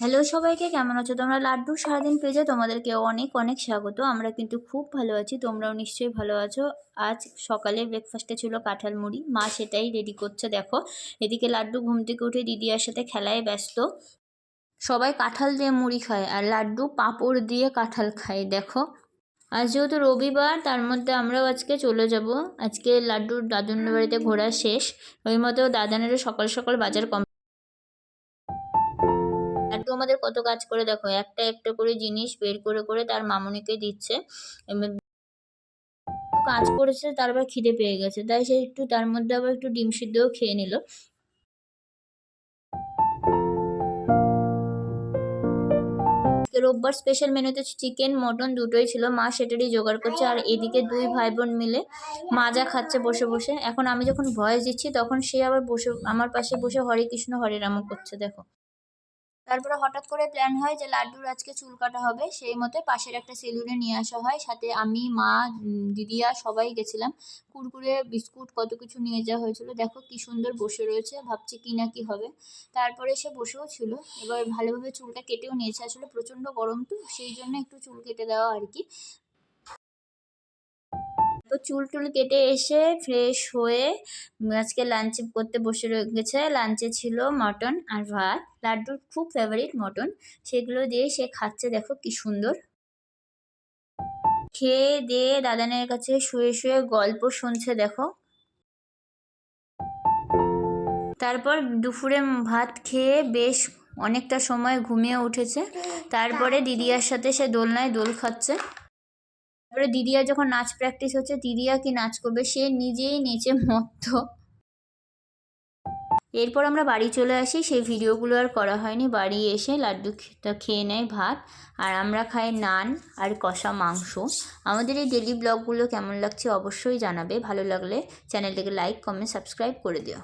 Hello সবাইকে, কেমন আছো তোমরা? লাড্ডু সারাদিন পেজে তোমাদেরকে অনেক অনেক স্বাগত। আমরা কিন্তু খুব ভালো আছি, তোমরাও নিশ্চয়ই ভালো আছো। আজ সকালে ব্রেকফাস্টে ছিল কাঁঠাল মুড়ি, মা সেটাই রেডি করছে দেখো। এদিকে লাড্ডু ঘুম থেকে উঠে দিদিয়ার সাথে খেলায় ব্যস্ত। সবাই কাঁঠাল দিয়ে মুড়ি খায় আর লাড্ডু পাঁপড় দিয়ে কাঁঠাল খায় দেখো। আজ যেহেতু রবিবার, তার মধ্যে আমরাও আজকে চলে যাব। আজকে লাড্ডুর দাদুনের বাড়িতে ঘোরা শেষ, ওই মতো দাদানেরও সকাল সকাল বাজার কম। লাড্ডু আমাদের কত কাজ করে দেখো, একটা একটা করে জিনিস বের করে করে তার মামুনিকে দিচ্ছে। এবার কাজ করেছে, তারপর খিদে পেয়ে গেছে, তাই সে একটু তার মধ্যে আবার একটু ডিম সিদ্ধও খেয়ে নিল। রোববার স্পেশাল মেনুতে চিকেন মটন দুটোই ছিল, মা সেটারই জোগাড় করছে। আর এদিকে দুই ভাই বোন মিলে মাজা খাচ্ছে বসে বসে। এখন আমি যখন ভয়েস দিচ্ছি তখন সে আবার বসে আমার পাশে বসে হরে কৃষ্ণ হরে রাম করছে দেখো। তারপরে হঠাৎ করে প্ল্যান হয় যে লাড্ডুর আজকে চুল কাটা হবে, সেই মতে পাশের একটা সেলুনে নিয়ে আসা হয়। সাথে আমি, মা, দিদিয়া সবাই গেছিলাম। কুরকুরে বিস্কুট কত কিছু নিয়ে যাওয়া হয়েছিল। দেখো কি সুন্দর বসে রয়েছে, ভাবছি কি না কি হবে। তারপরে সে বসেও ছিল, এবার ভালোভাবে চুলটা কেটেও নিয়েছে। আসলে প্রচণ্ড গরম তো, সেই জন্য একটু চুল কেটে দেওয়া আর কি। তো চুল টুল কেটে এসে ফ্রেশ হয়ে আজকে লাঞ্চ করতে বসে গেছে। লাঞ্চে ছিল মটন আর ভাত, লাড্ডুর খুব ফেভারিট মটন, সেগুলো দিয়ে সে খাচ্ছে দেখো কি সুন্দর। খেয়ে দিয়ে দাদানের কাছে শুয়ে শুয়ে গল্প শুনছে দেখো। তারপর দুপুরে ভাত খেয়ে বেশ অনেকটা সময় ঘুমিয়ে উঠেছে। তারপরে দিদিয়ার সাথে সে দোলনায় দোল খাচ্ছে। তারপরে দিদিয়া যখন নাচ প্র্যাকটিস হচ্ছে, দিদিয়া কি নাচ করবে, সে নিজেই নেচে মত্ত। এরপর আমরা বাড়ি চলে আসি, সেই ভিডিওগুলো আর করা হয়নি। বাড়ি এসে লাড্ডুটা খেয়ে নেয় ভাত, আর আমরা খাই নান আর কষা মাংস। আমাদের এই ডেলি ব্লগগুলো কেমন লাগছে অবশ্যই জানাবে, ভালো লাগলে চ্যানেলটাকে লাইক কমেন্ট সাবস্ক্রাইব করে দিও।